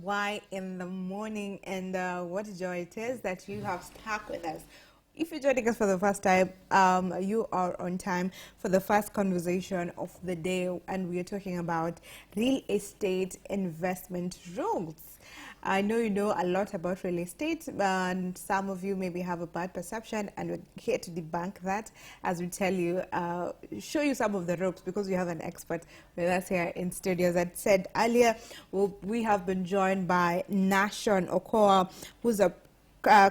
Y in the morning, and what a joy it is that you have stuck with us. If you're joining us for the first time, you are on time for the first conversation of the day, and we are talking about real estate investment rules. I know you know a lot about real estate, and some of you maybe have a bad perception, and we're here to debunk that as we tell you, show you some of the ropes, because we have an expert with us here in studio. As I said earlier, we have been joined by Nashon Okoa, who's a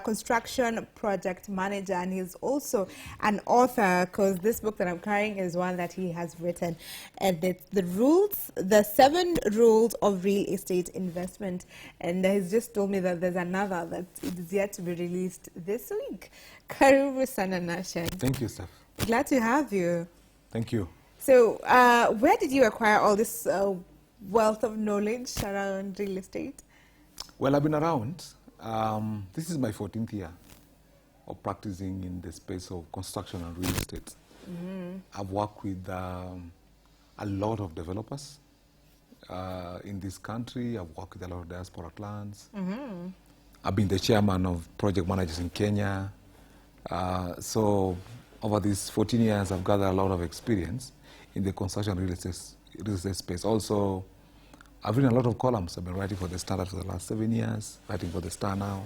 construction project manager, and he's also an author, because this book that I'm carrying is one that he has written, and it's the 7 rules of real estate investment. And he's just told me that there's another that is yet to be released this week. Karibu sana Nashan. Thank you, Steph. Glad to have you. Thank you. So where did you acquire all this wealth of knowledge around real estate? Well, I've been around. This is my 14th year of practicing in the space of construction and real estate. I've worked with a lot of developers in this country. I've worked with a lot of diaspora clients. I've been the chairman of project managers in Kenya. So over these 14 years, I've gathered a lot of experience in the construction real estate space. Also, I've written a lot of columns. I've been writing for the Standard for the last 7 years, writing for the Star now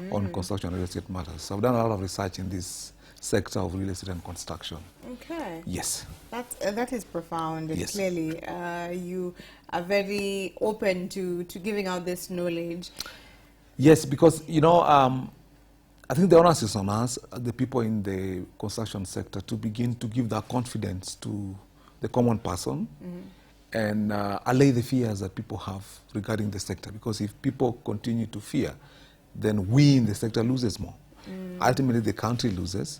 on construction and real estate matters. So I've done a lot of research in this sector of real estate and construction. Okay. Yes. That is profound. And yes. Clearly, you are very open to giving out this knowledge. Yes, because, you know, I think the onus is on us, the people in the construction sector, to begin to give that confidence to the common person. And allay the fears that people have regarding the sector. Because if people continue to fear, then we in the sector loses more. Ultimately, the country loses.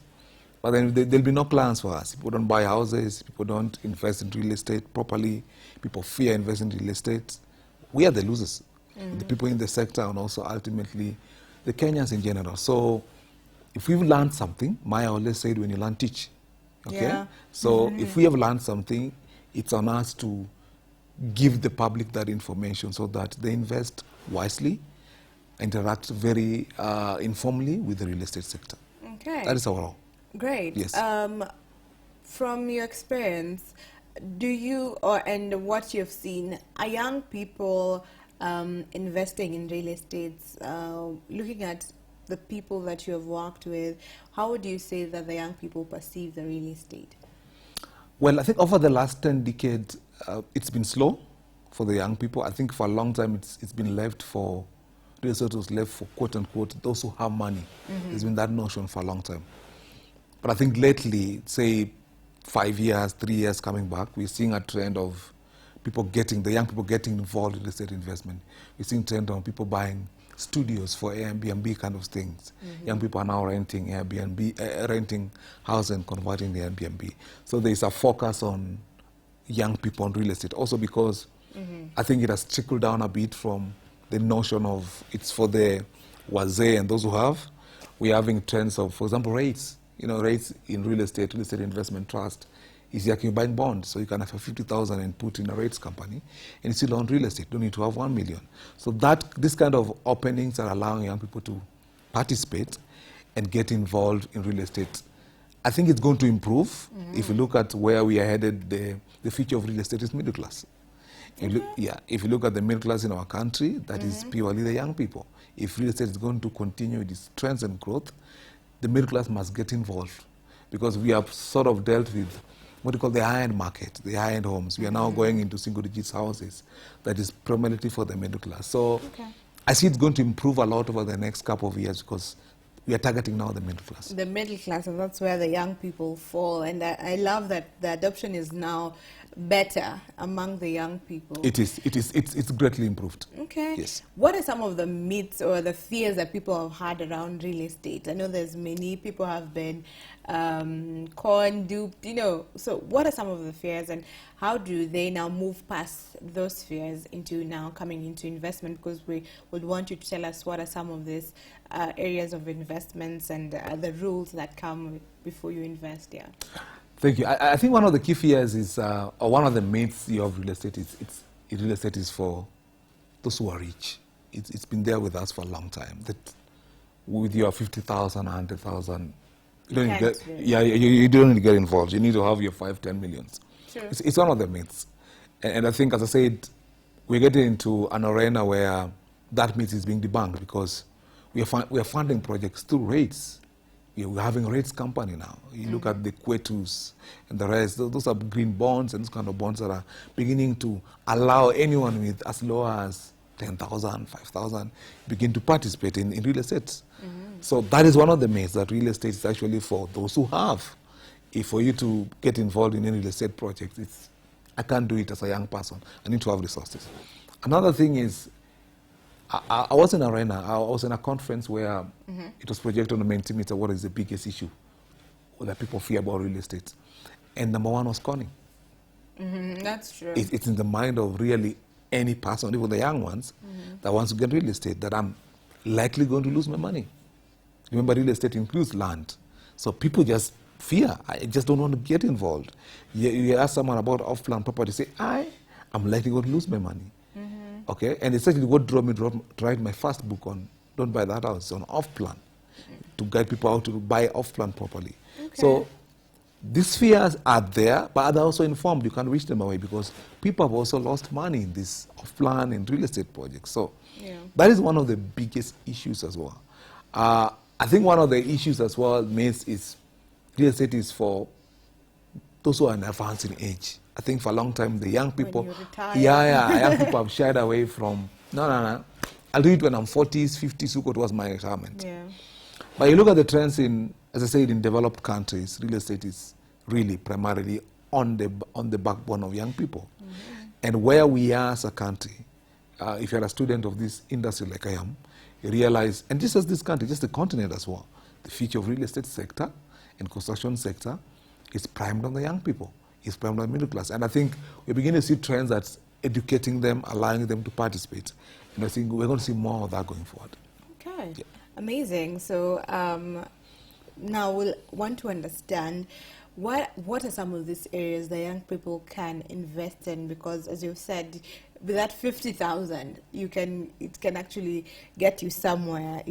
But then there'll be no clients for us. People don't buy houses. People don't invest in real estate properly. People fear investing in real estate. We are the losers. The people in the sector, and also ultimately the Kenyans in general. So if we've learned something, Maya always said, when you learn, teach. Okay? Yeah. So if we have learned something, it's on us to give the public that information so that they invest wisely, interact very informally with the real estate sector. Okay. That is our role. Great. Yes. From your experience, do you, and what you've seen, are young people investing in real estate, looking at the people that you have worked with, how would you say that the young people perceive the real estate? Well, I think over the last 10 decades, it's been slow for the young people. I think for a long time, it's been left for, real estate was left for, quote unquote, those who have money. There's been that notion for a long time. But I think lately, say 5 years, 3 years coming back, we're seeing a trend of the young people getting involved in real estate investment. We're seeing a trend of people buying studios for Airbnb kind of things. Young people are now renting Airbnb, renting houses and converting the Airbnb. So there's a focus on young people on real estate. Also because I think it has trickled down a bit from the notion of it's for the wazee and those who have. We're having trends of, for example, rates. You know, rates in real estate investment trust is like you're buying bonds. So you can have 50,000 and put in a rates company and still own real estate. You don't need to have 1 million. So this kind of openings are allowing young people to participate and get involved in real estate. I think it's going to improve. If you look at where we are headed, the future of real estate is middle class. If you look at the middle class in our country, that is purely the young people. If real estate is going to continue its trends and growth, the middle class must get involved, because we have sort of dealt with what you call the high-end market, the high-end homes. We are now going into single-digit houses that is primarily for the middle class. So I see it's going to improve a lot over the next couple of years, because we are targeting now the middle class. The middle class, and that's where the young people fall. And I love that the adoption is now better among the young people. It's greatly improved. Okay. Yes. What are some of the myths or the fears that people have had around real estate? I know there's many people have been con, duped, you know. So what are some of the fears, and how do they now move past those fears into now coming into investment? Because we would want you to tell us what are some of these areas of investments and the rules that come before you invest. Yeah. Thank you. I think one of the key fears is, or one of the myths of real estate is, real estate is for those who are rich. it's been there with us for a long time. That with your 50,000, 100,000, you don't need to get, you don't need to get involved. You need to have your 5, 10 millions. Sure. It's one of the myths. And I think, as I said, we're getting into an arena where that myth is being debunked because we are funding projects through rates. We're having rates company now. You look at the Y254 and the rest, those are green bonds and those kind of bonds that are beginning to allow anyone with as low as 10,000, 5,000 begin to participate in real estate. So that is one of the myths, that real estate is actually for those who have. If for you to get involved in any real estate project, I can't do it as a young person. I need to have resources. Another thing is, I was in Arena. I was in a conference where it was projected on the Mentimeter what is the biggest issue that people fear about real estate. And number one was conning. That's true. It's in the mind of really any person, even the young ones, that wants to get real estate, that I'm likely going to lose my money. Remember, real estate includes land. So people just fear. I just don't want to get involved. You ask someone about off-plan property, say, I'm likely going to lose my money. Okay, and it's actually what drove me to write my first book on Don't Buy That House, on off-plan, to guide people how to buy off-plan properly. Okay. So these fears are there, but they're also informed. You can't wish them away because people have also lost money in this off-plan and real estate projects. So that is one of the biggest issues as well. I think one of the issues as well, Mace, is real estate is for those who are in advancing age. I think for a long time, the young people, young people have shied away from, no, I'll do it when I'm 40s, 50s, look what was my retirement. Yeah. But you look at the trends in, as I said, in developed countries, real estate is really primarily on the backbone of young people. And where we are as a country, if you're a student of this industry like I am, you realize, and just as this country, just the continent as well, the future of real estate sector and construction sector is primed on the young people. It's primed on the middle class. And I think we're beginning to see trends that's educating them, allowing them to participate. And I think we're going to see more of that going forward. Okay, amazing. So now we'll want to understand what are some of these areas that young people can invest in, because as you've said, with that 50,000, it can actually get you somewhere,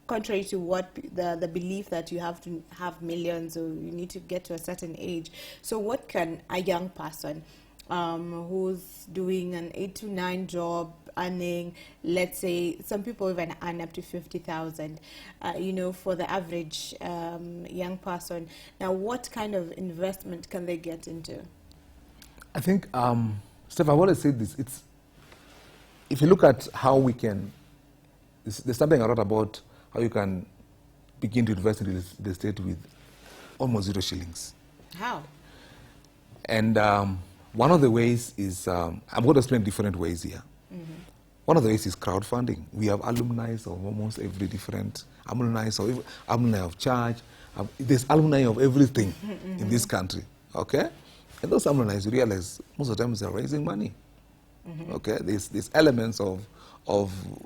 contrary to what the belief that you have to have millions or you need to get to a certain age. So what can a young person who's doing an 8 to 9 job, earning, let's say, some people even earn up to 50,000, for the average young person. Now, what kind of investment can they get into? I think, Steph, I want to say this. If you look at how we can, there's something I wrote about how you can begin to invest in real estate with almost 0 shillings. How? And one of the ways is, I'm going to explain different ways here. One of the ways is crowdfunding. We have alumni of almost every different, alumni of church. There's alumni of everything in this country, okay? And those alumni, you realize, most of the time they're raising money, okay? There's elements of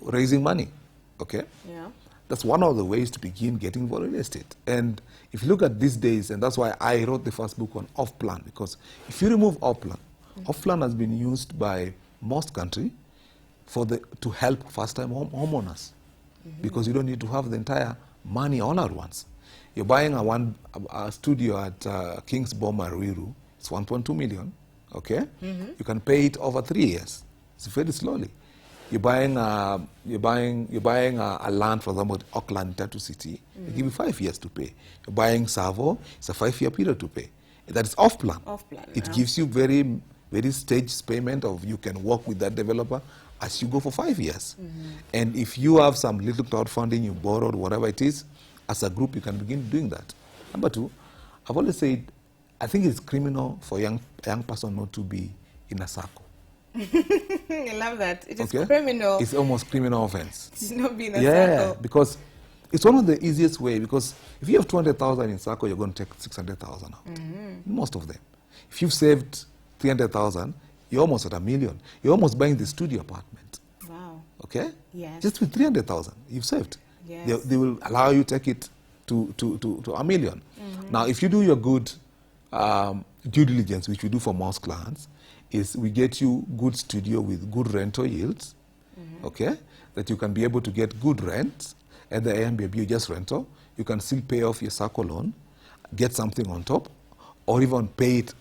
raising money, okay? Yeah. That's one of the ways to begin getting involved in real estate. And if you look at these days, and that's why I wrote the first book on off-plan, because if you remove off-plan, off-plan has been used by most countries to help first-time homeowners, because you don't need to have the entire money all at once. You're buying a studio at King's Bomber, Ruiru, it's 1.2 million, okay? You can pay it over 3 years. It's very slowly. You're buying a land, for example, at Auckland, Tattoo City. They give you 5 years to pay. You're buying Savo, it's a 5-year period to pay. That is off-plan. Off-plan. It gives you very, very staged payment of you can work with that developer as you go for 5 years. And if you have some little crowdfunding, you borrowed, whatever it is, as a group, you can begin doing that. Number two, I've always said, I think it's criminal for a young person not to be in a circle. I love that. It is criminal. It's almost criminal offense. To not be in a circle. Because it's one of the easiest way, because if you have 200,000 in circle, you're going to take 600,000 out. Most of them. If you've saved 300,000, you're almost at $1 million. You're almost buying the studio apartment. Wow. Okay? Yes. Just with 300,000, you've saved. Yes. They will allow you to take it to $1 million. Now, if you do your good due diligence, which we do for most clients, is we get you good studio with good rental yields, okay, that you can be able to get good rent at the Airbnb or just rental. You can still pay off your SACCO loan, get something on top, or even pay it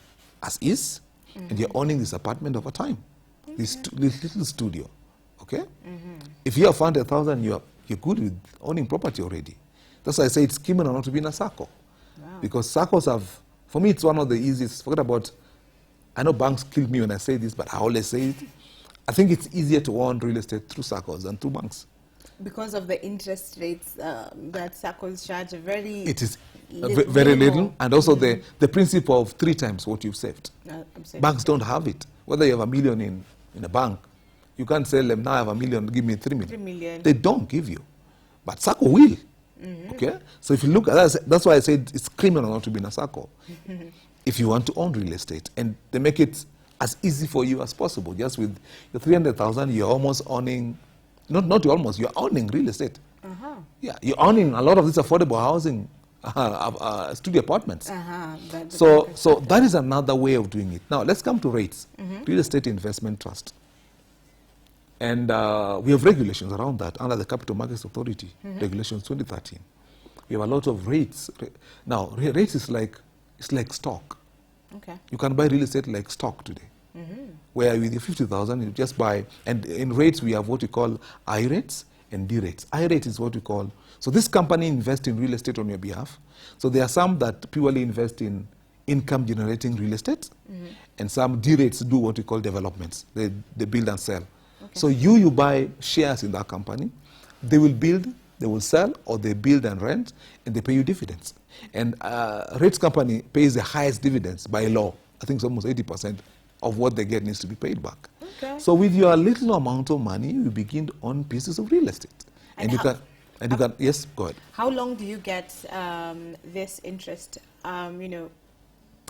as is, and you're owning this apartment over time, this little studio, okay? If you have 100,000, you're good with owning property already. That's why I say it's criminal not to be in a SACCO. Wow. Because SACCOs have, for me, it's one of the easiest. Forget about, I know banks kill me when I say this, but I always say it. I think it's easier to own real estate through SACCOs than through banks. Because of the interest rates that SACCOs charge, it is very little, and also the principle of 3 times what you've saved. Banks don't have it. Whether you have $1 million in a bank, you can't say them, now I have $1 million, give me 3 million. 3 million. They don't give you. But SACCO will. Okay? So if you look at that, that's why I said it's criminal not to be in a SACCO. If you want to own real estate, and they make it as easy for you as possible. Just with your 300,000, you're almost owning, not almost, you're owning real estate. Yeah, you're owning a lot of this affordable housing, studio apartments. So that is another way of doing it. Now let's come to rates. Real estate investment trust. And we have regulations around that under the Capital Markets Authority, Regulations 2013. We have a lot of rates. Now, rates is like, it's like stock. Okay. You can buy real estate like stock today. Where with your 50,000, you just buy, and in rates we have what we call I rates and D rates. I rate is what we call, so this company invests in real estate on your behalf. So there are some that purely invest in income generating real estate, and some D rates do what we call developments. They build and sell. Okay. So you buy shares in that company, they will build, they will sell, or they build and rent, and they pay you dividends. And rates company pays the highest dividends by law. I think it's almost 80% of what they get needs to be paid back. Okay. So with your little amount of money, you begin to own pieces of real estate. And you can, yes, go ahead. How long do you get this interest,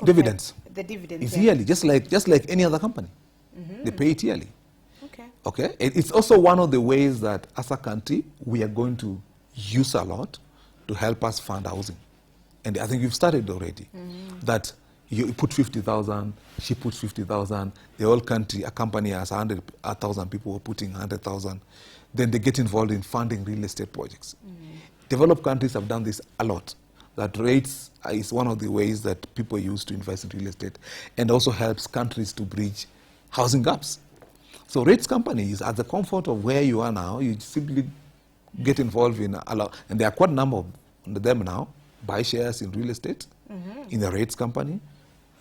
dividends. The dividends. It's yearly, just like any other company. They pay it yearly. Okay. It's also one of the ways that as a country, we are going to use a lot to help us fund housing. And I think you've started already. That you put 50,000, she puts 50,000, the whole country, a company has 100,000 people who are putting 100,000. Then they get involved in funding real estate projects. Developed countries have done this a lot. That rates is one of the ways that people use to invest in real estate, and also helps countries to bridge housing gaps. So rates companies, at the comfort of where you are now, you simply get involved in a lot, and there are quite a number of them now, buy shares in real estate, in a rates company.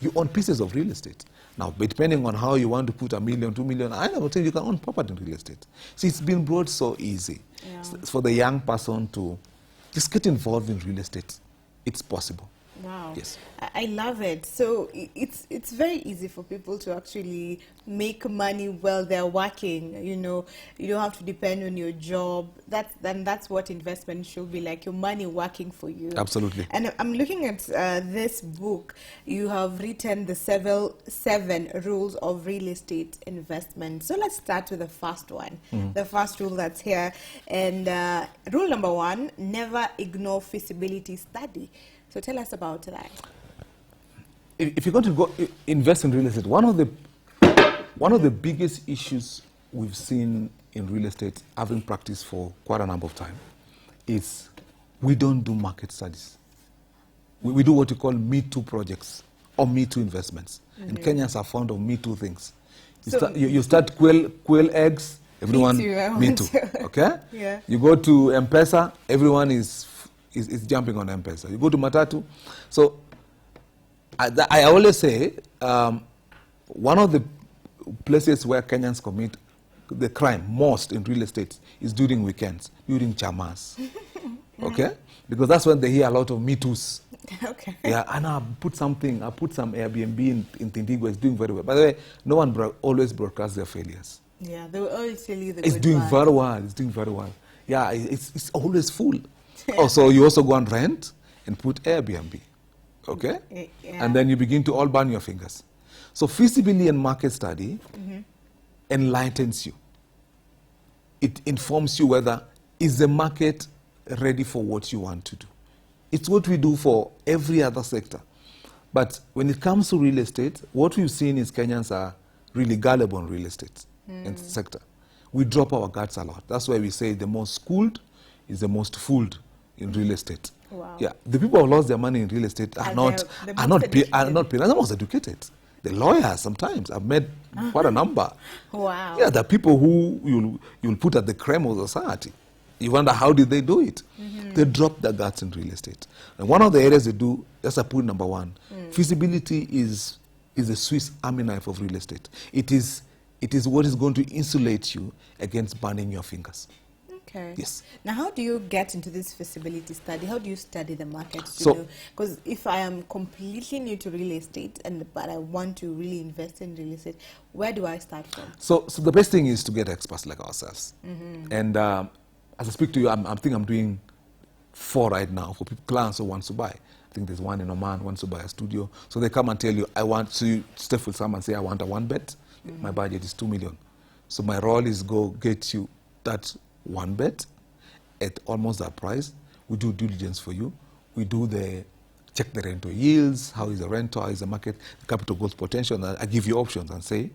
You own pieces of real estate. Now, depending on how you want to put $1 million, $2 million, I never tell you can own property in real estate. See, it's been brought so easy. It's for the young person to just get involved in real estate. It's possible. Wow. Yes. I love it. So it's very easy for people to actually make money while they're working. You know, you don't have to depend on your job. That's what investment should be like, your money working for you. Absolutely. And I'm looking at this book. You have written the 7 rules of real estate investment. So let's start with the first one. The first rule that's here. And rule number 1, never ignore feasibility study. So tell us about that. If you're going to go invest in real estate, one of the biggest issues we've seen in real estate, having practiced for quite a number of time, is we don't do market studies. We do what we call Me Too projects or Me Too investments. And Kenyans are fond of Me Too things. You start quail eggs, everyone Me Too. Okay? Yeah. You go to M-Pesa, everyone is jumping on M-Pesa. You go to Matatu. So I always say one of the places where Kenyans commit the crime most in real estate is during weekends, during chamas. Okay? Because that's when they hear a lot of Me Too's. Okay. Yeah, and I put some Airbnb in Tindigo, it's doing very well. By the way, no one always broadcasts their failures. Yeah, they will always tell you the It's good doing part. very well. It's doing very well. Yeah, it's always full. Also, you also go and rent and put Airbnb, okay? Yeah. And then you begin to all burn your fingers. So feasibility and market study enlightens you. It informs you whether is the market ready for what you want to do. It's what we do for every other sector. But when it comes to real estate, what we've seen is Kenyans are really gullible in real estate sector. we drop our guards a lot. That's why we say the most schooled is the most fooled in real estate. Wow. Yeah, the people who have lost their money in real estate are not are the most educated. The lawyers sometimes I've met quite a number. Wow. Yeah, the people who you'll put at the creme of society. You wonder how did they do it? They drop their guards in real estate. And one of the areas they do, that's a point number one. Feasibility is the Swiss army knife of real estate. It is what is going to insulate you against burning your fingers. Okay. Yes. Now, how do you get into this feasibility study? How do you study the market? Because if I am completely new to real estate but I want to really invest in real estate, where do I start from? So the best thing is to get experts like ourselves. And as I speak to you, I think I'm doing 4 right now for clients who want to buy. I think there's one in Oman wants to buy a studio. So they come and tell you, I want to step with someone and say, I want a 1-bed. My budget is 2 million. So my role is go get you that 1-bed at almost that price. We do due diligence for you. We do check the rental yields, how is the rental, how is the market, the capital growth potential. And I give you options and say,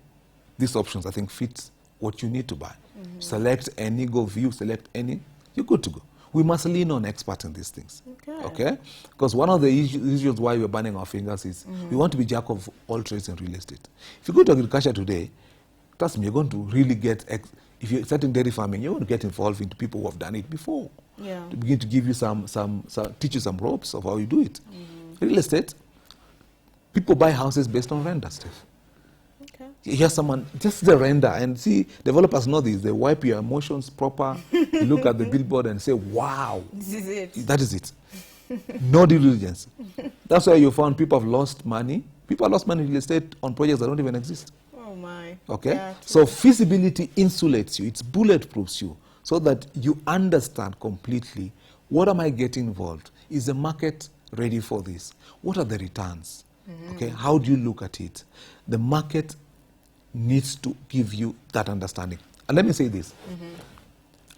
these options I think fits what you need to buy. Select any, go view, select any, you're good to go. We must lean on experts in these things. Okay? Because one of the issues why we're burning our fingers is we want to be jack of all trades in real estate. If you go to agriculture today, trust me, you're going to really get, if you're starting dairy farming, you're going to get involved into people who have done it before. Yeah. To begin to give you teach you some ropes of how you do it. Real estate, people buy houses based on render, Steph. Okay. You hear someone, just the render, and see, developers know this. They wipe your emotions proper. You look at the billboard and say, wow. This is it. That is it. No due diligence. That's why you found people have lost money. People have lost money in real estate on projects that don't even exist. Oh, my. Okay? Yeah, so feasibility insulates you. It's bulletproofs you so that you understand completely, what am I getting involved? Is the market ready for this? What are the returns? Okay? How do you look at it? The market needs to give you that understanding. And let me say this.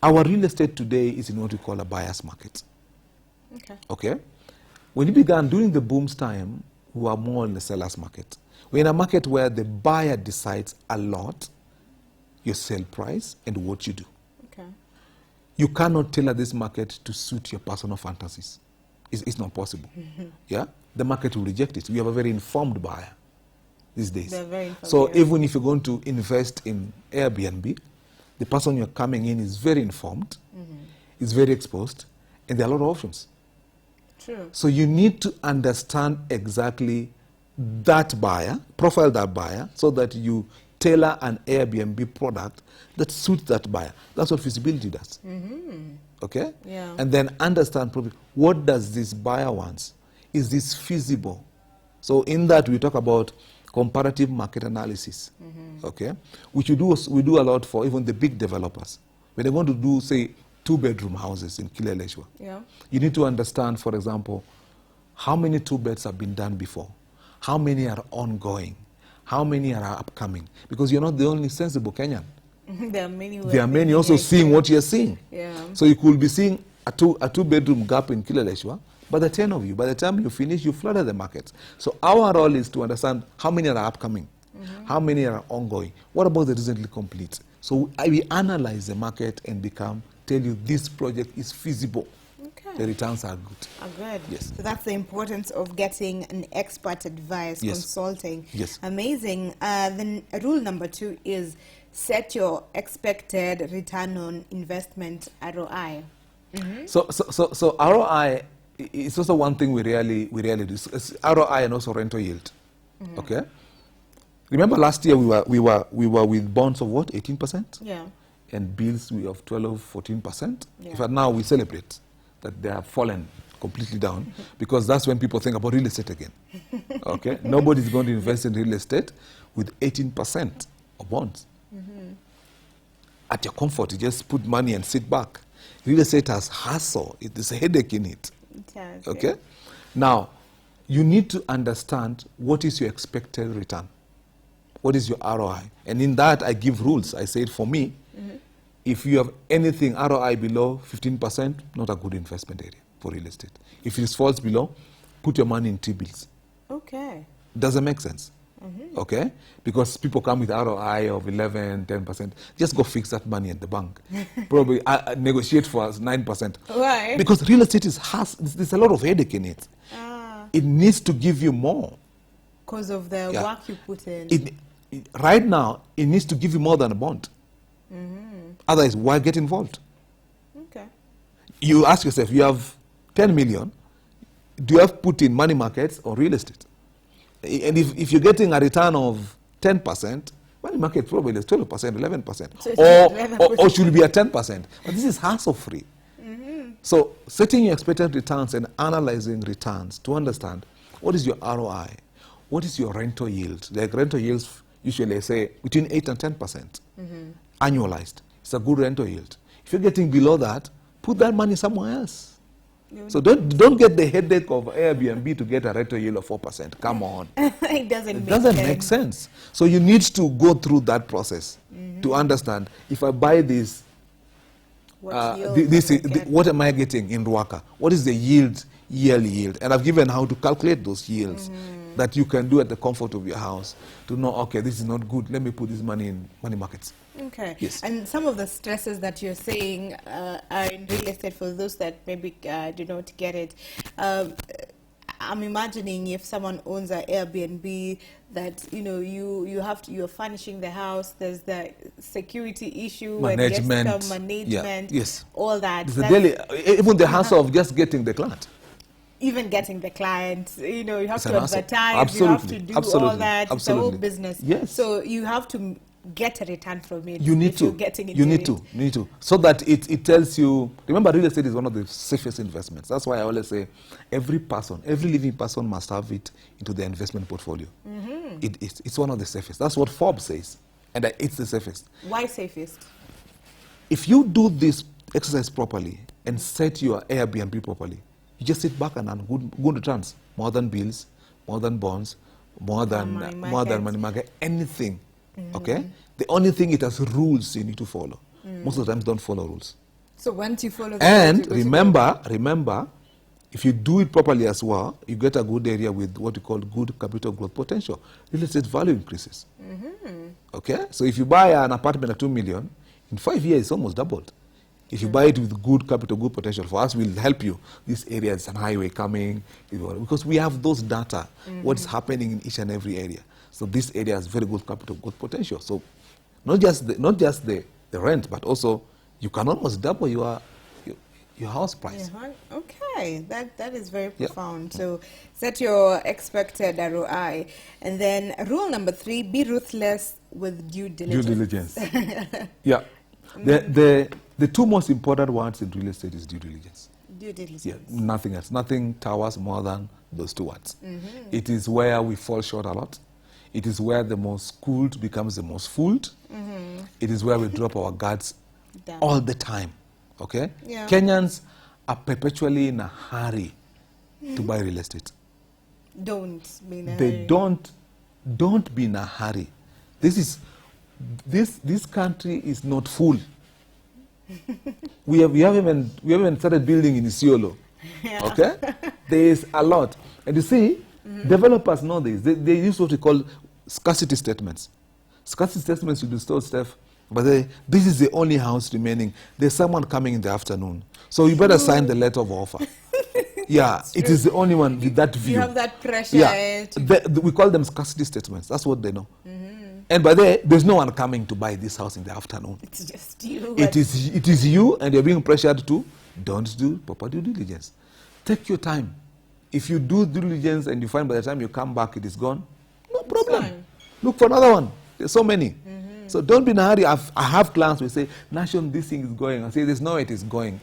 Our real estate today is in what we call a buyer's market. Okay? When you began during the boom's time, we were more in the seller's market. We're in a market where the buyer decides a lot, your sale price, and what you do. Okay. You cannot tailor this market to suit your personal fantasies. It's not possible. Yeah? The market will reject it. We have a very informed buyer these days. They're very informed, So yeah. even if you're going to invest in Airbnb, the person you're coming in is very informed, is very exposed, and there are a lot of options. True. So you need to understand exactly that buyer, profile that buyer, so that you tailor an Airbnb product that suits that buyer. That's what feasibility does. Okay? Yeah. And then understand probably, what does this buyer want? Is this feasible? So in that we talk about comparative market analysis. Okay? Which we do a lot for even the big developers. When they want to do, say, 2-bedroom houses in Kileleshwa, Yeah. you need to understand, for example, how many 2-beds have been done before? How many are ongoing? How many are upcoming? Because you're not the only sensible Kenyan. There are many. There are many also seeing what you're seeing. Yeah. So you could be seeing a two-bedroom gap in Kileleshwa, but the 10 of you, by the time you finish, you flooded the market. So our role is to understand how many are upcoming, how many are ongoing. What about the recently complete? So we analyze the market and tell you this project is feasible. Okay. The returns are good. Are good. Yes. So that's the importance of getting an expert advice, Yes. consulting. Yes. Amazing. Then rule number 2 is set your expected return on investment, ROI. So ROI is also one thing we rarely do. It's ROI and also rental yield. Okay. Remember last year we were with bonds of what, 18%, Yeah. and bills we of 12-14%. Yeah. In fact, now we celebrate that they have fallen completely down because that's when people think about real estate again. Okay, nobody's going to invest in real estate with 18% of bonds. At your comfort, you just put money and sit back. Real estate has hassle. It is a headache in it. Yes, Okay? Now, you need to understand what is your expected return. What is your ROI? And in that, I give rules. I said, for me, if you have anything ROI below 15%, not a good investment area for real estate. If it falls below, put your money in T-bills. Okay. Does it make sense? Okay? Because people come with ROI of 11, 10%. Just go fix that money at the bank. Probably negotiate for 9%. Why? Because real estate there's a lot of headache in it. Ah, It needs to give you more. because of the Yeah. work you put in. Right now, it needs to give you more than a bond. Otherwise, why get involved? Okay. You ask yourself, you have 10 million, do you have put in money markets or real estate? And if you're getting a return of 10%, money market probably is 12%, 11%. So it's Or, 11%. or should be at 10%. But this is hassle-free. So setting your expected returns and analyzing returns to understand what is your ROI, what is your rental yield. Like rental yields usually say between 8 and 10% annualized. It's a good rental yield. If you're getting below that, put that money somewhere else. So don't get the headache of Airbnb to get a rental yield of 4%. Come on. It doesn't It make doesn't sense. make sense. So you need to go through that process to understand, if I buy this, What yield this am I getting? what am I getting in Rwaka? What is the yield, yearly yield? And I've given how to calculate those yields that you can do at the comfort of your house to know, okay, this is not good. Let me put this money in money markets. Okay. Yes. And some of the stresses that you're saying are in real estate for those that maybe do not get it. I'm imagining if someone owns an Airbnb that you're furnishing the house. There's the security issue Management. and management, Yeah. Yes. all that. It's even the hassle of just getting the client. Even getting the client, you have It's to an hassle. advertise, you have to do all Absolutely. that. It's a whole Absolutely. business. Yes. So you have to get a return from it. You need if to. You're getting into You need it. to. You need to. So that it tells you. Remember, real estate is one of the safest investments. That's why I always say, every living person must have it into their investment portfolio. It's one of the safest. That's what Forbes says, and it's the safest. Why safest? If you do this exercise properly and set your Airbnb properly, you just sit back and earn good returns, more than bills, more than bonds, more than money market, anything. Okay. The only thing, it has rules you need to follow. Most of the times, don't follow rules. So once you follow the And rules, you go to remember, if you do it properly as well, you get a good area with what you call good capital growth potential. Real estate value increases. Okay? So if you buy an apartment at 2 million, in 5 years, it's almost doubled. If you buy it with good capital, good potential, for us, we'll help you. This area is an highway coming, because we have those data, what's happening in each and every area. So this area has very good capital, good potential. So not just the rent, but also you can almost double your house price. Okay, that is very profound. So set your expected ROI. And then rule number 3, be ruthless with due diligence. Due diligence. Yeah. The two most important words in real estate is due diligence. Due diligence. Yeah, nothing else. Nothing towers more than those two words. It is where we fall short a lot. It is where the most schooled becomes the most fooled. It is where we drop our guards Down. all the time. Okay? Yeah. Kenyans are perpetually in a hurry to buy real estate. Don't be in a They hurry. don't be in a hurry. This country is not full. we haven't even started building in Isiolo. Yeah. Okay? There is a lot. And you see, developers know this. They use what we call scarcity statements. Scarcity statements will store stuff, but this is the only house remaining. There's someone coming in the afternoon. So you better sign the letter of offer. Yeah, it is the only one with that view. You have that pressure. Yeah, we call them scarcity statements. That's what they know. And by there's no one coming to buy this house in the afternoon. It's just you. It is you, and you're being pressured to. Don't do proper due diligence. Take your time. If you do due diligence and you find by the time you come back it is gone, no problem. fine. Look for another one. There's so many. So don't be in a hurry. I have clients who say, Nation, this thing is going. I say, there's no way it is going.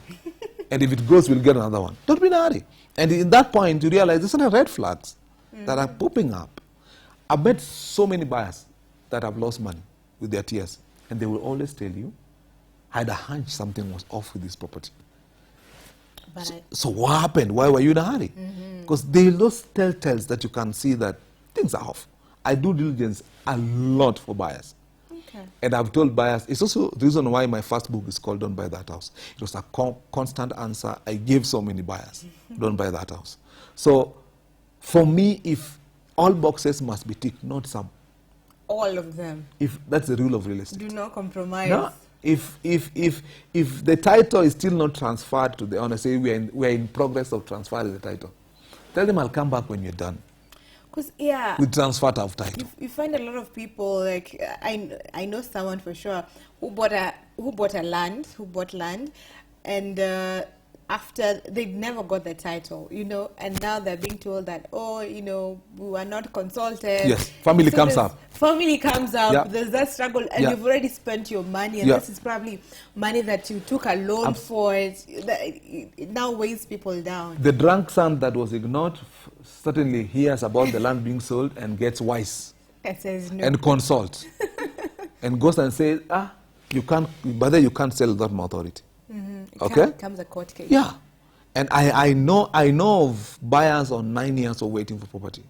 And if it goes, we'll get another one. Don't be in a hurry. And in that point, you realize there's some red flags that are popping up. I've met so many buyers that have lost money with their tears. And they will always tell you, I had a hunch something was off with this property. So what happened? Why were you in a hurry? Because they those telltales that you can see that things are off. I do diligence a lot for buyers. Okay. And I've told buyers, it's also the reason why my first book is called Don't Buy That House. It was a constant answer I gave so many buyers. Don't buy that house. So for me, if All boxes must be ticked, not some. All of them. If that's the rule of real estate. Do not compromise. No, if the title is still not transferred to the owner, say we're in progress of transferring the title, tell them I'll come back when you're done. Because yeah, With transfer of title. you find a lot of people like I know someone for sure who bought land, and after they never got the title, and now they're being told that we were not consulted. Yes, family As soon comes as up. Family comes up. Yeah. There's that struggle, and Yeah. you've already spent your money, and Yeah. this is probably money that you took a loan for. It now weighs people down. The drunk son that was ignored certainly hears about the land being sold and gets wise It says no. and consults and goes and says, you can't, brother, you can't sell without my authority. It Okay? becomes a court case. Yeah. And I know of buyers on 9 years of waiting for property.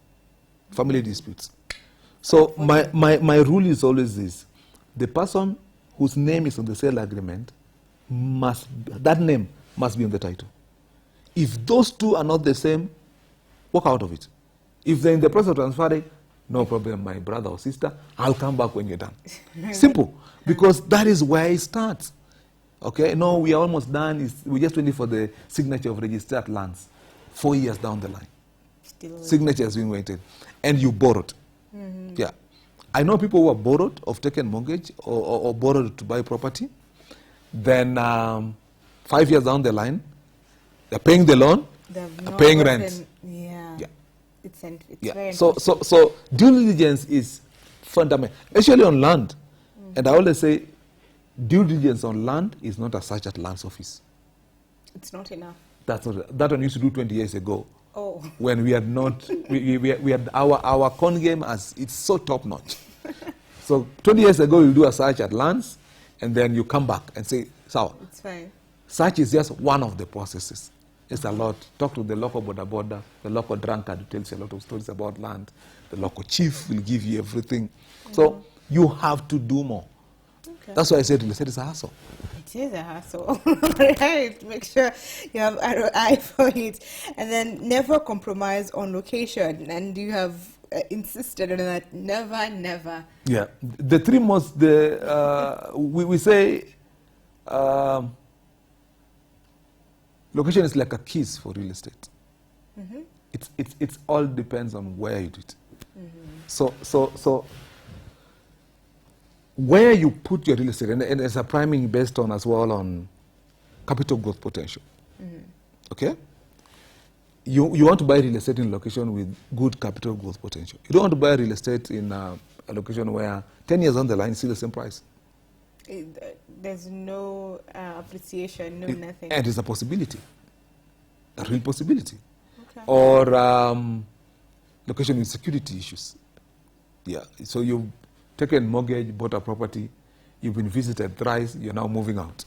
Family disputes. So my rule is always this. The person whose name is on the sale agreement that name must be on the title. If those two are not the same, walk out of it. If they're in the process of transferring, no problem, my brother or sister, I'll come back when you're done. Simple. Because that is where it starts. Okay, no, we are almost done. We're just waiting for the signature of registered lands. 4 years down the line. Still Signature has been waited. And you borrowed. Yeah. I know people who have borrowed, have taken mortgage, or borrowed to buy property. Then 5 years down the line, they're paying the loan, they're paying rent. Yeah. Yeah. It's Yeah. very So due diligence is fundamental, especially on land. And I always say, due diligence on land is not a search at lands office. It's not enough. That one used to do 20 years ago. Oh. When we had not, we had our con game it's so top notch. So 20 years ago, you do a search at lands, and then you come back and say, so. It's fine. Search is just one of the processes. It's a lot. Talk to the local border, the local drunkard who tells you a lot of stories about land. The local chief will give you everything. So you have to do more. Okay. That's why I said real estate is a hassle. It is a hassle. Right. Make sure you have an eye for it. And then never compromise on location. And you have insisted on that. Never. Yeah. The three most, we say, location is like a keys for real estate. It all depends on where you do it. So where you put your real estate, and it's a priming based on as well on capital growth potential. Okay? You want to buy real estate in a location with good capital growth potential. You don't want to buy real estate in a location where 10 years on the line, you see the same price. There's no appreciation, nothing. And it's a possibility, a real possibility. Okay. Or location with security issues. Yeah, so you've taken mortgage, bought a property, you've been visited thrice, you're now moving out.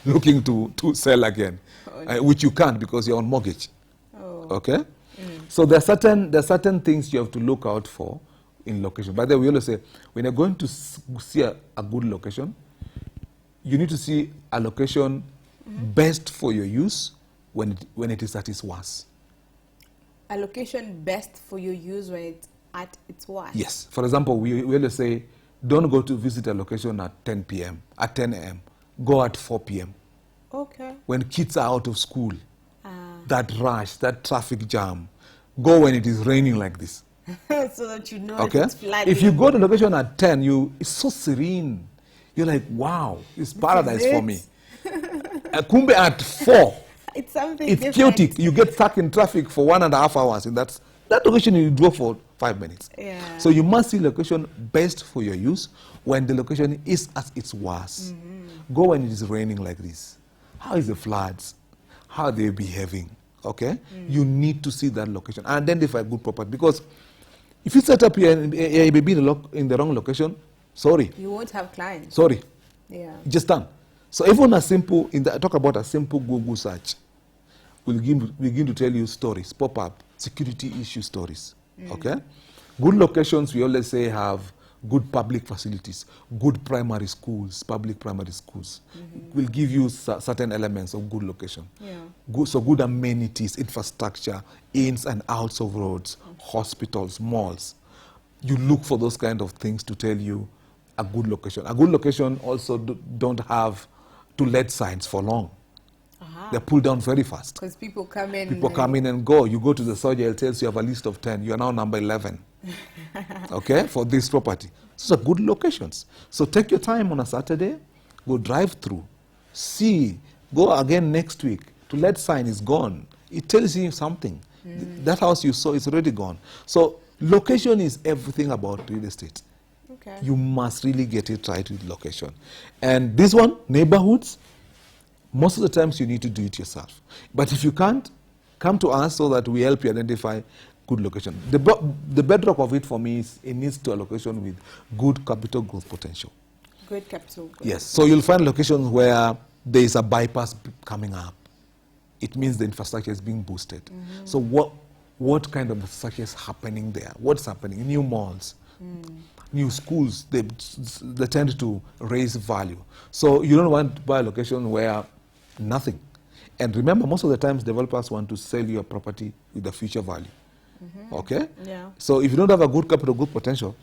Looking to sell again, which you can't because you're on mortgage. Oh. Okay? So there are certain things you have to look out for in location. By the way, we always say, when you're going to see a good location, you need to see a location best for your use when it is at its worst. A location best for your use when it's at its worst. Yes. For example, we always say, don't go to visit a location at 10 p.m., at 10 a.m. Go at 4 p.m. Okay. When kids are out of school, that rush, that traffic jam. Go when it is raining like this. So that you know Okay? if it's flooding. If you go to location at 10, it's so serene. You're like, wow, it's paradise for me. Kumbe at 4, It's something it's different. chaotic. You get stuck in traffic for 1.5 hours, and that location you drove for 5 minutes. Yeah. So you must see location best for your use when the location is at its worst. Go when it is raining like this. How is the floods? How are they behaving? Okay? You need to see that location. Identify good property. Because if you set up here and you may be in the wrong location, sorry. You won't have clients. Sorry. Yeah. Just done. So even talk about a simple Google search will begin to tell you stories, pop up, security issue stories. Okay? Good locations, we always say, have good public facilities, good primary schools, public primary schools, will give you certain elements of good location. Yeah. Good amenities, infrastructure, ins and outs of roads, hospitals, malls. You look for those kind of things to tell you a good location. A good location also don't have to let signs for long. They're pulled down very fast. Because people come in. People come in and go. You go to the surgery, it tells you have a list of 10. You are now number 11. Okay, for this property. So good locations. So take your time on a Saturday, go drive through, see, go again next week. To let sign is gone. It tells you something. That house you saw is already gone. So location is everything about real estate. Okay. You must really get it right with location. And this one, neighborhoods, most of the times you need to do it yourself. But if you can't, come to us so that we help you identify good location. The bedrock of it for me is it needs to a location with good capital growth potential. Good capital growth. Yes. So you'll find locations where there is a bypass coming up. It means the infrastructure is being boosted. So what kind of infrastructure is happening there? What's happening? New malls, new schools, they tend to raise value. So you don't want to buy a location where nothing. And remember, most of the times developers want to sell you a property with a future value. Okay? Yeah. So if you don't have a good capital, good potential,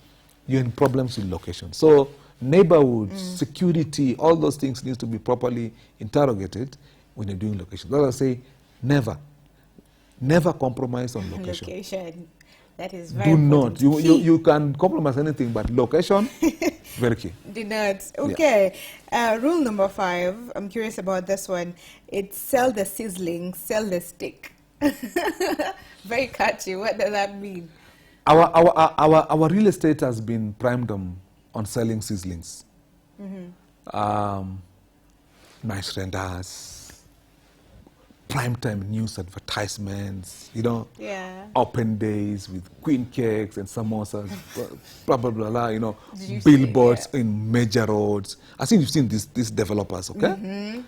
you're in problems with location. So neighborhoods, security, all those things need to be properly interrogated when you're doing location. That's why I say never compromise on location. Location. That is very Do important. not. You can compromise anything, but location, very key. Do not. Okay. Rule number 5. I'm curious about this one. It's sell the sizzling, sell the stick. Very catchy. What does that mean? Our real estate has been primed on selling sizzlings. Nice renders, primetime news advertisements, Yeah. open days with queen cakes and samosas, blah, blah, blah, blah, Did you billboards see? Yeah. in major roads. I think you've seen these developers, okay?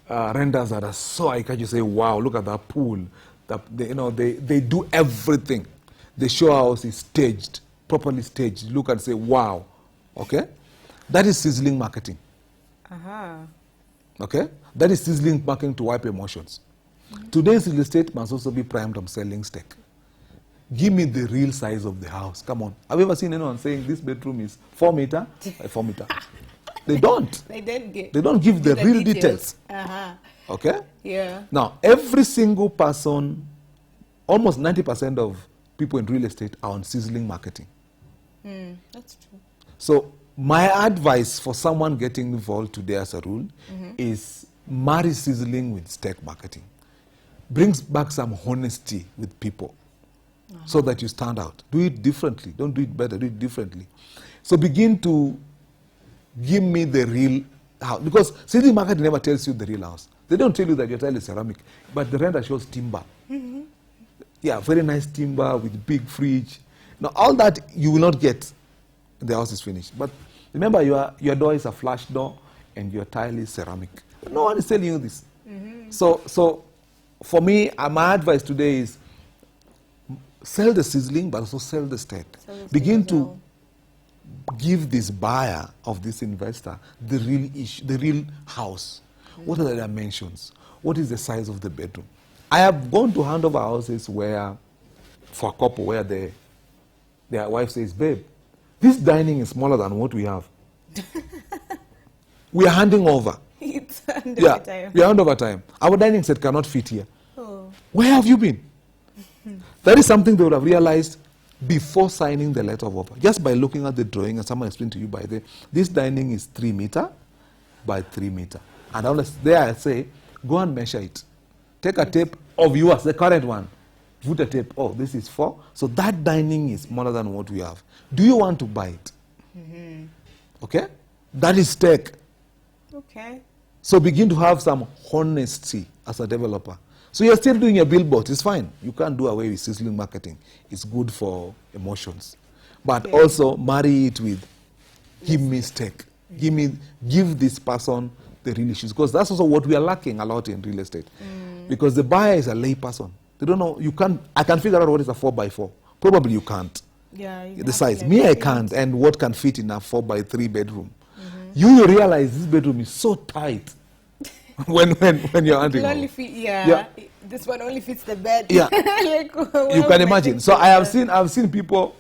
Renders that are so iconic, you say, wow, look at that pool. They do everything. The show house is staged, properly staged. Look and say, wow, okay? That is sizzling marketing. Okay? That is sizzling marketing to wipe emotions. Today's real estate must also be primed on selling steak. Give me the real size of the house. Come on. Have you ever seen anyone saying this bedroom is 4 meter by 4 meter? They don't. They don't give the real details. Okay? Yeah. Now, every single person, almost 90% of people in real estate are on sizzling marketing. That's true. So my advice for someone getting involved today as a rule is marry sizzling with steak marketing. Brings back some honesty with people so that you stand out. Do it differently. Don't do it better. Do it differently. So begin to give me the real house. Because sizzling marketing never tells you the real house. They don't tell you that your tile is ceramic, but the render shows timber. Yeah, very nice timber with big fridge. Now, all that you will not get when the house is finished. But remember, your door is a flash door and your tile is ceramic. No one is telling you this. So for me, my advice today is sell the sizzling, but also sell the steak. Begin to give this buyer of this investor the real issue, the real house. What are the dimensions? What is the size of the bedroom? I have gone to handover houses where, for a couple, where their wife says, babe, this dining is smaller than what we have. We are handing over. It's handover time. We are handover time. Our dining set cannot fit here. Oh. Where have you been? That is something they would have realized before signing the letter of offer. Just by looking at the drawing, and someone explained to you by this dining is 3 meter by 3 meter. And there I say, go and measure it. Take a tape of yours, the current one. Put a tape. Oh, this is 4. So that dining is smaller than what we have. Do you want to buy it? Okay? That is tech. Okay. So begin to have some honesty as a developer. So you're still doing your billboards. It's fine. You can't do away with sizzling marketing. It's good for emotions. But also marry it with give me stake. Give this person the real issues. Because that's also what we are lacking a lot in real estate. Because the buyer is a lay person. They don't know. I can figure out what is a 4x4. Probably you can't. Yeah, you the have size. to Me, I like can't. And what can fit in a 4x3 bedroom? You realize this bedroom is so tight when you're It will entering only home. fit, Yeah. this one only fits the bed. Yeah. Like, You where can would my imagine. things So go? I've seen people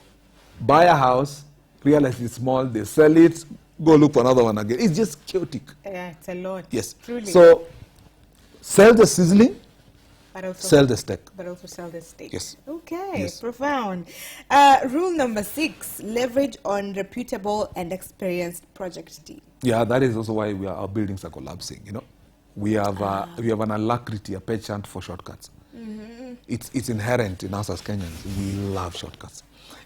buy a house, realize it's small, they sell it, go look for another one again. It's just chaotic. Yeah, it's a lot. Yes. Truly. So sell the sizzling, but also, sell the steak. but also sell the steak. Yes. Okay, Yes. profound. Rule number 6, leverage on reputable and experienced project team. Yeah, that is also why our buildings are collapsing. You know, we have an alacrity, a penchant for shortcuts. It's inherent in us as Kenyans. We love shortcuts,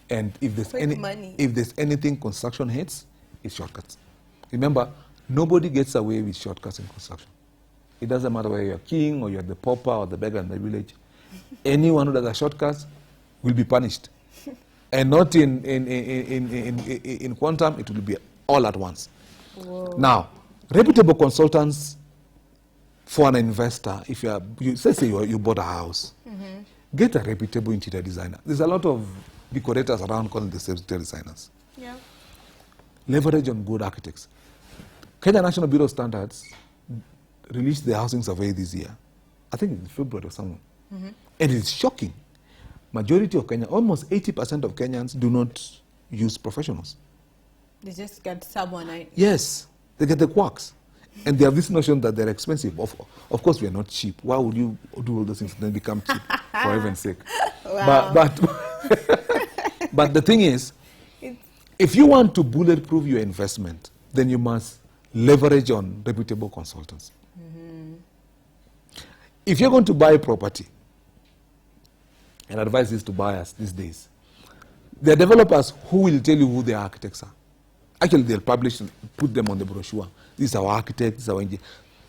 and if there's Quick money. anything construction hates, it's shortcuts. Remember, nobody gets away with shortcuts in construction. It doesn't matter whether you're king or you're the pauper or the beggar in the village. Anyone who does a shortcut will be punished, and not in quantum. It will be all at once. Whoa. Now, reputable consultants for an investor, if you bought a house, get a reputable interior designer. There's a lot of decorators around calling themselves interior designers. Yeah. Leverage on good architects. Kenya National Bureau of Standards released the housing survey this year. I think in February or somewhere. And it's shocking. Majority of Kenya, almost 80% of Kenyans do not use professionals. They just get someone. Yes, they get the quacks. And they have this notion that they're expensive. Of course, we are not cheap. Why would you do all those things and then become cheap, for heaven's sake? Wow. But the thing is, if you want to bulletproof your investment, then you must leverage on reputable consultants. If you're going to buy property, and advice is to buyers these days, there are developers who will tell you who their architects are. Actually, they'll publish and put them on the brochure. This is our architect, this is our engineer.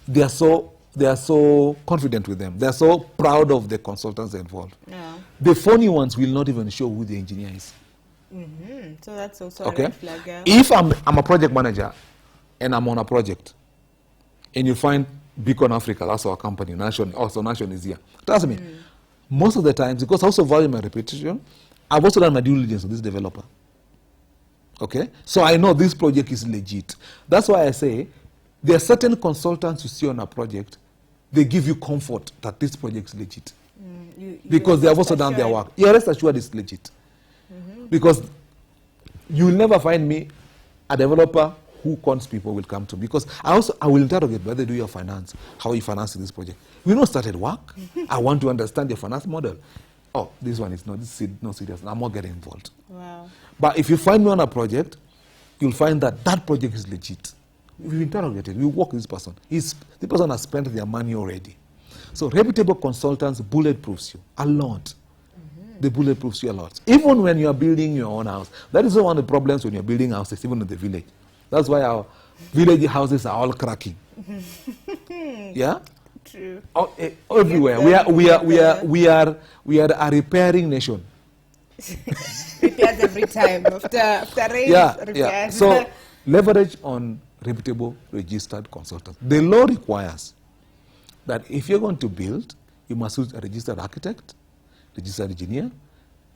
They are so confident with them. They are so proud of the consultants involved. Yeah. The funny ones will not even show who the engineer is. So that's also Okay? a red flag. Yeah. If I'm a project manager and I'm on a project, and you find Beacon Africa, that's our company, Nation is here. Trust me, most of the times, because I also value my reputation, I've also done my due diligence on this developer. Okay? So I know this project is legit. That's why I say there are certain consultants you see on a project, they give you comfort that this project is legit. Because they have also done their work. Yeah, rest assured it's legit. Because you will never find me a developer who cons people will come to me. Because I will interrogate whether do your finance, how you finance this project. We not started work. I want to understand your finance model. Oh, this one is not serious. I'm not getting involved. Wow. But if you find me on a project, you'll find that that project is legit. We interrogated, we work with this person. The person has spent their money already. So reputable consultants bulletproofs you a lot. They bulletproofs you a lot. Even when you are building your own house. That is one of the problems when you're building houses, even in the village. That's why our village houses are all cracking. Yeah? True. Everywhere. We are a repairing nation. Repairs every time. After rain, repairs. Yeah. So leverage on reputable registered consultants. The law requires that if you're going to build, you must use a registered architect, registered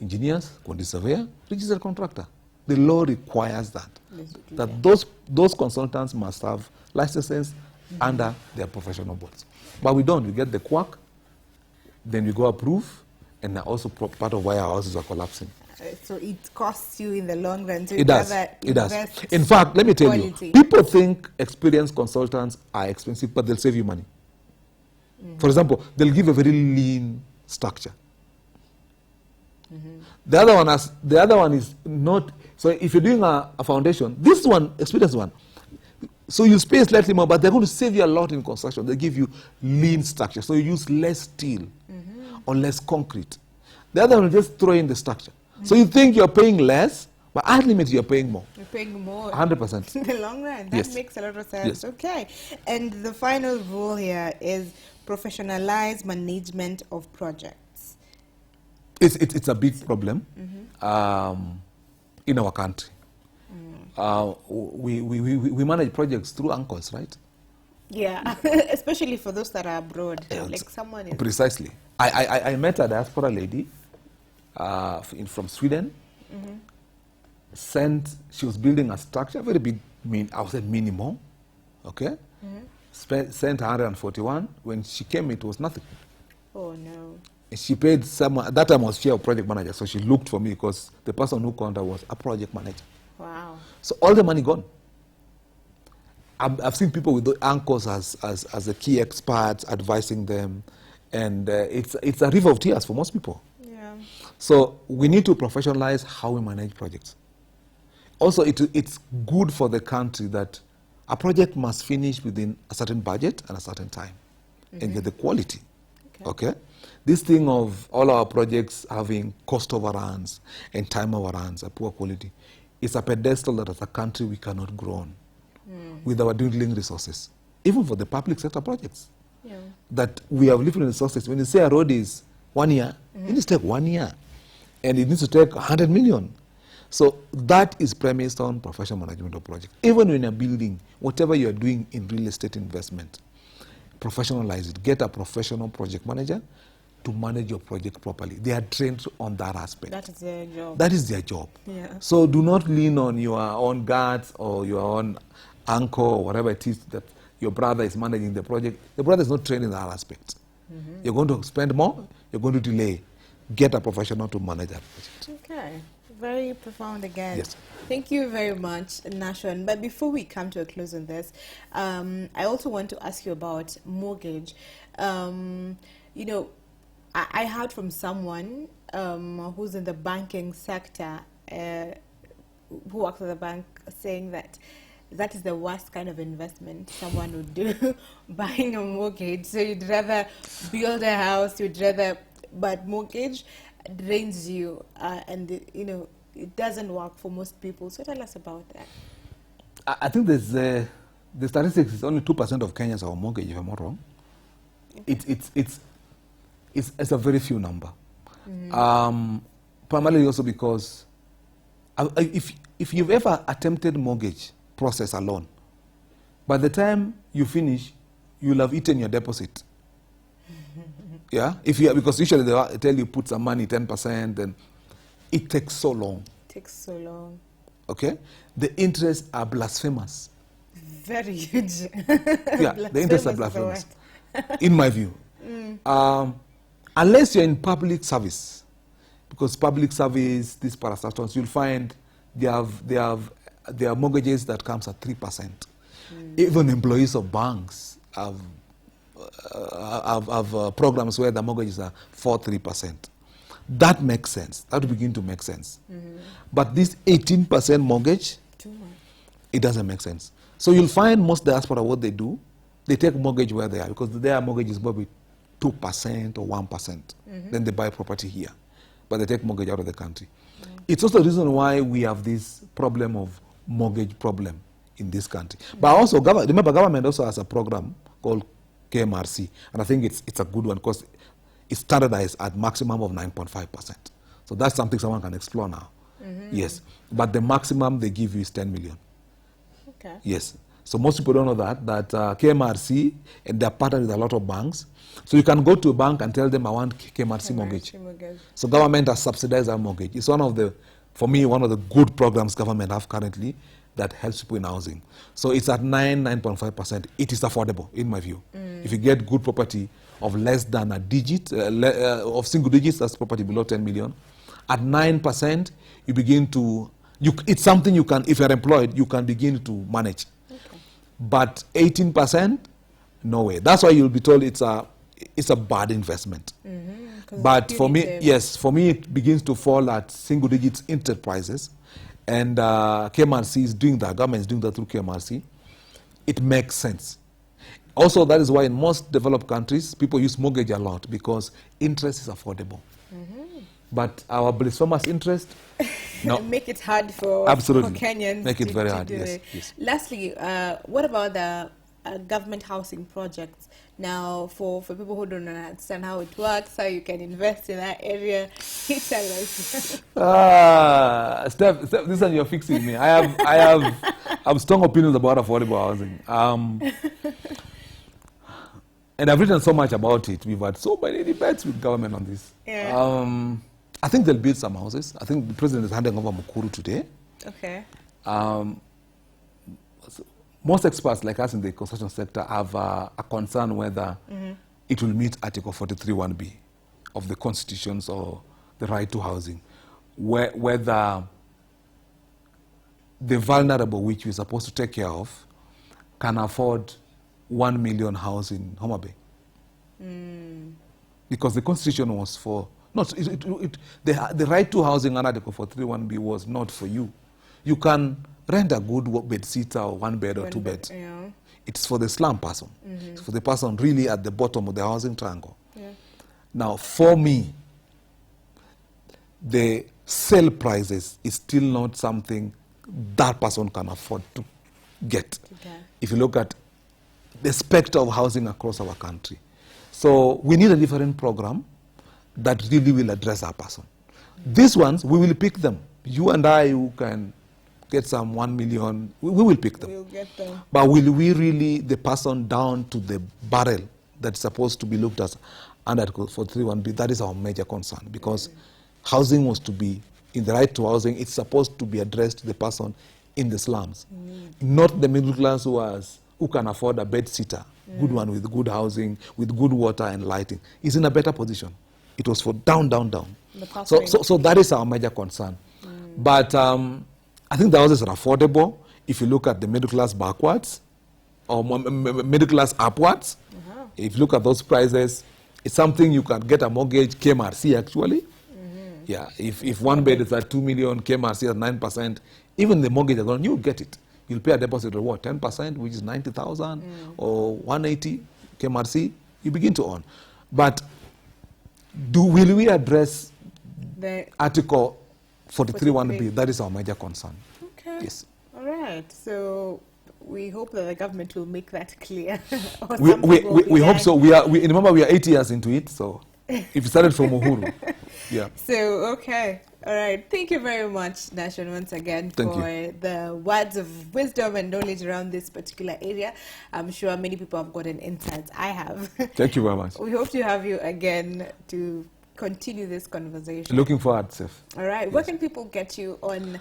engineers, quantity surveyor, registered contractor. The law requires that. That those consultants must have licenses under their professional boards. But we don't. We get the quack, then we go approve, and also part of why our houses are collapsing. So it costs you in the long run. So It does. It does. In fact, let me tell you, people think experienced consultants are expensive, but they'll save you money. For example, they'll give a very lean structure. The other one is not. So if you're doing a foundation, this one, experienced one, so you pay slightly more, but they're going to save you a lot in construction. They give you lean structure, so you use less steel or less concrete. The other one will just throw in the structure. So you think you're paying less, but ultimately you're paying more. You're paying more. 100%. In the long run. That makes a lot of sense. Yes. Okay. And the final rule here is professionalize management of projects. It's a big problem in our country. We manage projects through uncles, right? Yeah, especially for those that are abroad. Like someone is... Precisely. I met a diaspora lady from Sweden, she was building a structure, very big, I would say minimum, okay? Sent 141. When she came, it was nothing. Oh, no. She paid someone, at that time I was chair of project manager, so she looked for me because the person who contacted was a project manager. Wow. So all the money gone. I've seen people with the anchors as the key experts advising them, and it's a river of tears for most people. Yeah. So we need to professionalize how we manage projects. Also, it's good for the country that a project must finish within a certain budget and a certain time, and get the quality. Okay. This thing of all our projects having cost overruns and time overruns, a poor quality, is a pedestal that as a country we cannot grow on with our dwindling resources, even for the public sector projects. Yeah. That we have limited resources. When you say a road is 1 year, it needs to take 1 year, and it needs to take 100 million. So that is premised on professional management of projects. Even in a building, whatever you are doing in real estate investment, professionalize it. Get a professional project manager to manage your project properly. They are trained on that aspect. That is their job. That is their job. Yeah. So do not lean on your own guards or your own anchor or whatever it is that your brother is managing the project. The brother is not trained in that aspect. You're going to spend more, you're going to delay. Get a professional to manage that project. Okay. Very profound again. Yes. Thank you very much, Nashon. But before we come to a close on this, I also want to ask you about mortgage. You know, I heard from someone who's in the banking sector, who works at the bank, saying that that is the worst kind of investment someone would do, buying a mortgage. So you'd rather build a house, but mortgage drains you, and it doesn't work for most people. So tell us about that. I think there's the statistics is only 2% of Kenyans are mortgage, if I'm not wrong. It's a very few number. Primarily also because if you've ever attempted mortgage process alone, by the time you finish, you'll have eaten your deposit. Yeah, because usually they tell you put some money, 10%, then it takes so long. Okay, the interests are blasphemous. Very huge. Yeah, the interests are blasphemous, in my view. Unless you're in public service, because public service, these parastatals, you'll find they have mortgages that comes at 3%. Even employees of banks have programs where the mortgages are 3%. That makes sense. That will begin to make sense. But this 18% mortgage, it doesn't make sense. So you'll find most diaspora, what they do, they take mortgage where they are, because their mortgage is probably 2% or 1%. Then they buy property here. But they take mortgage out of the country. It's also the reason why we have this problem of mortgage problem in this country. But also, remember, government also has a program called KMRC, and I think it's a good one because it's standardized at maximum of 9.5%. So that's something someone can explore now. Yes, but the maximum they give you is 10 million. Okay. Yes. So most people don't know that KMRC, and they're partnered with a lot of banks. So you can go to a bank and tell them, I want KMRC mortgage. So government has subsidized our mortgage. It's one of the good programs government have currently that helps people in housing. So it's at 9.5%. It is affordable, in my view. If you get good property of less than a digit, of single digits, that's property below 10 million. At 9%, you begin to, it's something you can, if you're employed, you can begin to manage. Okay. But 18%, no way. That's why you'll be told it's a bad investment. But for me, yes, for me it begins to fall at single digits interest prices. And KMRC is doing that, government is doing that through KMRC. It makes sense. Also, that is why in most developed countries, people use mortgage a lot because interest is affordable. But our blasphemous interest, no. Make it hard for Kenyans. Make it very hard, do yes, it. yes. Lastly, what about the government housing projects? Now, for people who don't understand how it works, how you can invest in that area, tell us. Steph, this one you're fixing me. I have strong opinions about affordable housing. And I've written so much about it. We've had so many debates with government on this. Yeah. I think they'll build some houses. I think the president is handing over Mukuru today. Okay. Um, Most experts like us in the construction sector have a concern whether it will meet Article 43(1)(b) of the constitutions or the right to housing, whether the vulnerable, which we're supposed to take care of, can afford 1 million house in Homa Bay. Because the constitution was for, not, the right to housing under Article 43(1)(b) was not for you. You can rent a good bed sitter or one bed or two beds. Yeah. It's for the slum person. It's for the person really at the bottom of the housing triangle. Yeah. Now, for me, the sale prices is still not something that person can afford to get. Okay. If you look at the spectrum of housing across our country. So we need a different program that really will address our person. These ones, we will pick them. You and I who can get some 1 million, we will pick them. We'll get them. But will we really, the person down to the barrel that's supposed to be looked at under Article 43(1)(b), that is our major concern, because housing was to be, in the right to housing, it's supposed to be addressed to the person in the slums, not the middle class who can afford a bed sitter, good one with good housing, with good water and lighting, is in a better position. It was for down. So that is our major concern. But I think the houses are affordable if you look at the middle class backwards or middle class upwards. If you look at those prices, it's something you can get a mortgage, KMRC actually. Yeah, if one bed is at 2 million, KMRC at 9%, even the mortgage is going, you'll get it. You'll pay a deposit of what, 10%, which is 90,000 or 180 KMRC, you begin to own. But will we address The Article 43(1)(b)? 43. That is our major concern. Okay. Yes. All right. So we hope that the government will make that clear. Or We something will be hope done. so. Remember, we are 8 years into it, so if you started from Uhuru. Yeah. So, okay. All right. Thank you very much, Nation, once again Thank for you. the words of wisdom and knowledge around this particular area. I'm sure many people have gotten insights. I have. Thank you very much. We hope to have you again to continue this conversation. Looking forward, Seth. All right. Where can people get you on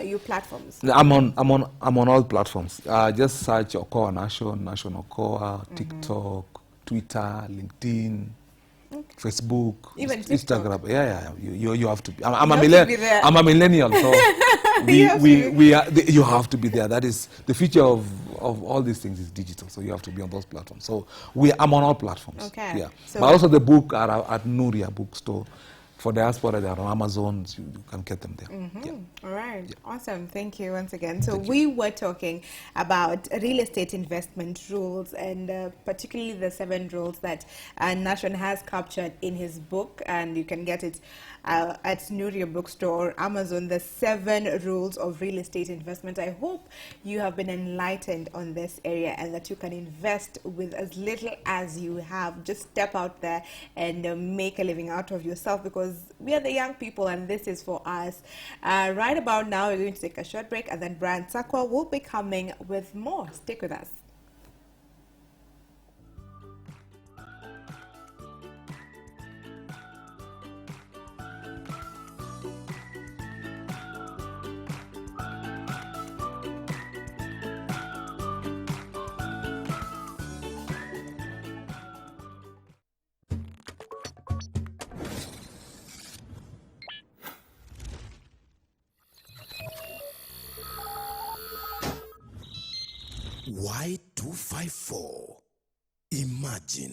your platforms? I'm on all platforms. Just search Okoa Nation Okoa, TikTok, Twitter, LinkedIn, Facebook, Even TikTok. Instagram. Yeah. You have to be. I'm You a have to be there. I'm a millennial, so you have to be there. That is the future of all these things is digital. So you have to be on those platforms. So I'm on all platforms. Okay. Yeah. So But also the book are at Nuria Bookstore. For diaspora, they are on Amazon. So you can get them there. Yeah. All right. Awesome. Thank you once again. So we were talking about real estate investment rules, and particularly the 7 rules that Nation has captured in his book, and you can get it at Nuria Bookstore or Amazon, the 7 rules of real estate investment. I hope you have been enlightened on this area and that you can invest with as little as you have. Just step out there and make a living out of yourself, because we are the young people and this is for us. Right about now, we're going to take a short break, and then Brian Sakwa will be coming with more. Stick with us. Y254. Imagine.